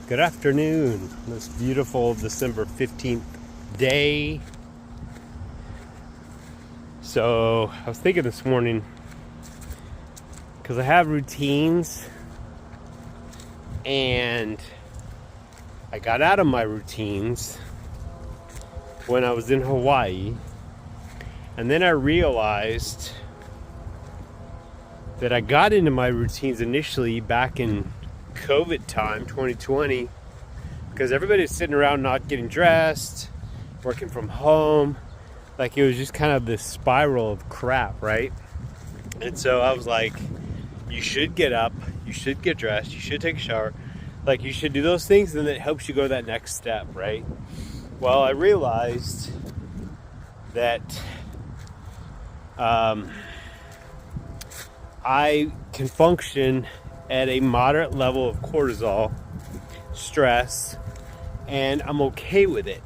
Good afternoon, this beautiful December 15th day. So I was thinking this morning, because I have routines and I got out of my routines when I was in Hawaii, and then I realized that I got into my routines initially back in COVID time, 2020, because everybody's sitting around not getting dressed, working from home. Like, it was just kind of this spiral of crap, right? And so I was like, you should get up, you should get dressed, you should take a shower, like you should do those things, and it helps you go to that next step, right? Well, I realized that I can function at a moderate level of cortisol stress, and I'm okay with it.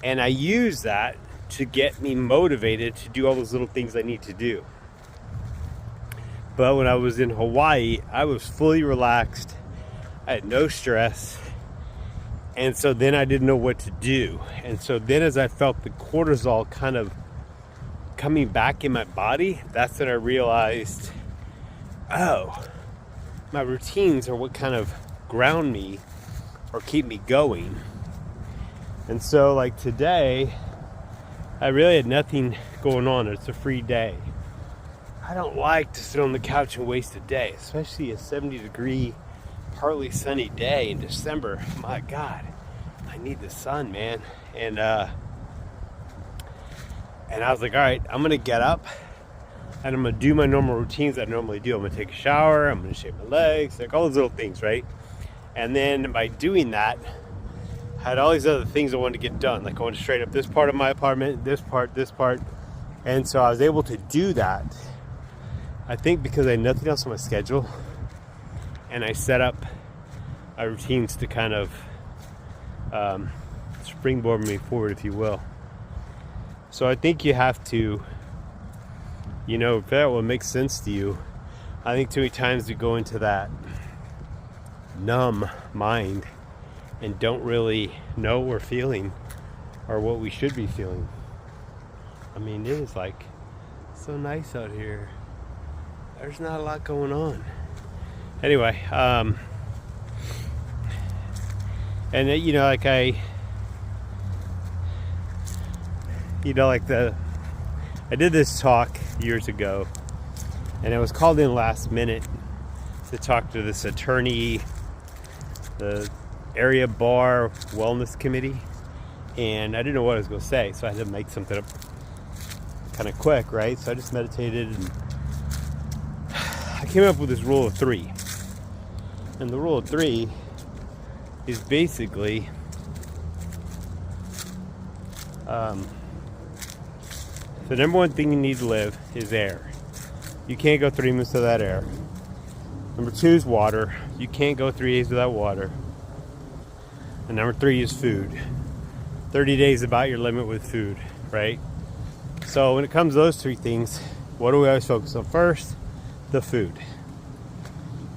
And I use that to get me motivated to do all those little things I need to do. But when I was in Hawaii, I was fully relaxed. I had no stress. And so then I didn't know what to do. And so then as I felt the cortisol kind of coming back in my body, that's when I realized, oh, my routines are what kind of ground me or keep me going. And so like today, I really had nothing going on. It's a free day. I don't like to sit on the couch and waste a day, especially a 70-degree, partly sunny day in December. My God, I need the sun, man. And I was like, all right, I'm gonna get up and I'm gonna do my normal routines that I normally do. I'm gonna take a shower, I'm gonna shave my legs, like all those little things, right? And then by doing that, I had all these other things I wanted to get done. Like I wanted to straighten up this part of my apartment, this part. And so I was able to do that, I think because I had nothing else on my schedule. And I set up my routines to kind of springboard me forward, if you will. So I think you have to, if that will make sense to you. I think too many times we go into that numb mind and don't really know what we're feeling or what we should be feeling. I mean, it is like so nice out here. There's not a lot going on. Anyway, and like I did this talk years ago, and I was called in last minute to talk to this attorney, the area bar wellness committee, and I didn't know what I was going to say, so I had to make something up kind of quick, right? So I just meditated, and I came up with this rule of 3. And the rule of 3 is basically the number one thing you need to live is air. You can't go 3 minutes without air. Number 2 is water. You can't go 3 days without water. And number 3 is food. 30 days is about your limit with food, right? So when it comes to those 3 things, what do we always focus on first? The food.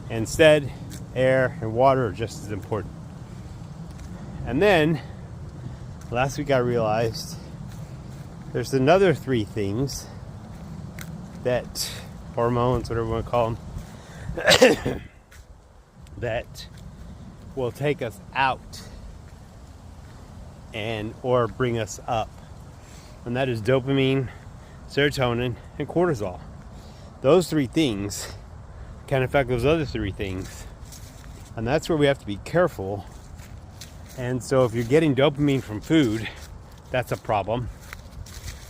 Instead, air and water are just as important. And then last week I realized there's another 3 things that hormones, whatever you want to call them, that will take us out and or bring us up. And that is dopamine, serotonin, and cortisol. Those 3 things can affect those other 3 things. And that's where we have to be careful. And so if you're getting dopamine from food, that's a problem.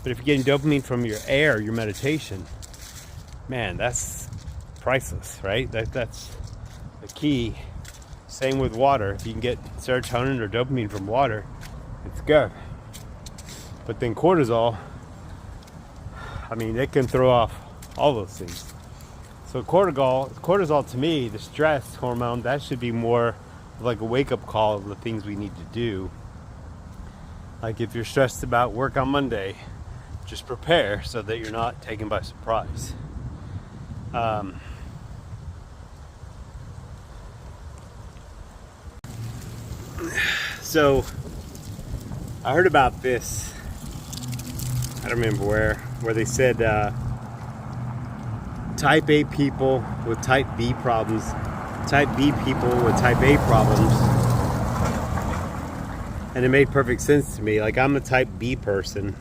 But if you're getting dopamine from your air, your meditation, man, that's priceless, right? That's the key. Same with water. If you can get serotonin or dopamine from water, it's good. But then cortisol, I mean, it can throw off all those things. So cortisol to me, the stress hormone, that should be more like a wake-up call of the things we need to do. Like if you're stressed about work on Monday, just prepare so that you're not taken by surprise. So I heard about this. I don't remember where they said type A people with type B problems, type B people with type A problems. And it made perfect sense to me. Like, I'm a type B person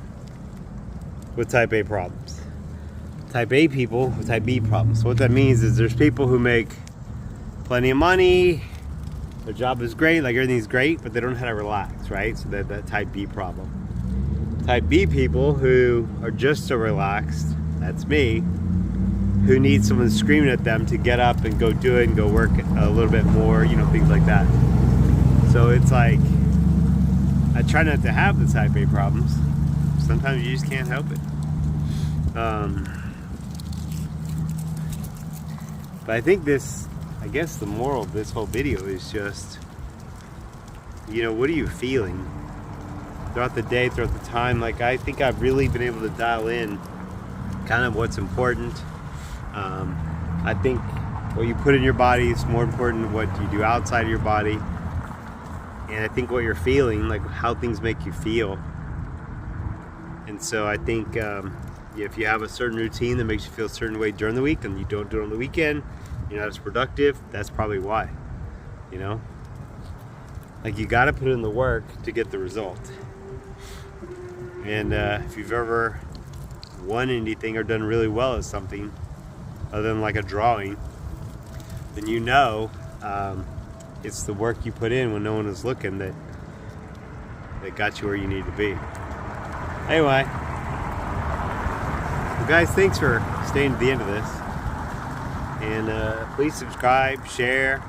with type A problems. Type A people with type B problems. So what that means is there's people who make plenty of money, their job is great, like everything's great, but they don't know how to relax, right? So that type B problem. Type B people who are just so relaxed, that's me, who need someone screaming at them to get up and go do it and go work a little bit more, you know, things like that. So it's like, I try not to have the type A problems. Sometimes you just can't help it. But I think I guess the moral of this whole video is just, you know, what are you feeling throughout the day, throughout the time? Like, I think I've really been able to dial in kind of what's important. I think what you put in your body is more important than what you do outside of your body. And I think what you're feeling, like how things make you feel. And so I think if you have a certain routine that makes you feel a certain way during the week and you don't do it on the weekend, you're not as productive, that's probably why, you know? Like, you gotta put in the work to get the result. And if you've ever won anything or done really well at something, other than like a drawing, then you know it's the work you put in when no one was looking that got you where you need to be. Anyway, well guys, thanks for staying to the end of this. And please subscribe, share,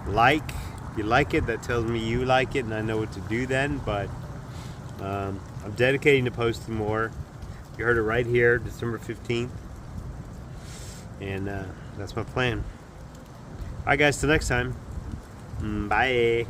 like. If you like it, that tells me you like it and I know what to do then. But I'm dedicating to posting more. You heard it right here, December 15th. And that's my plan. Alright guys, till next time. Bye.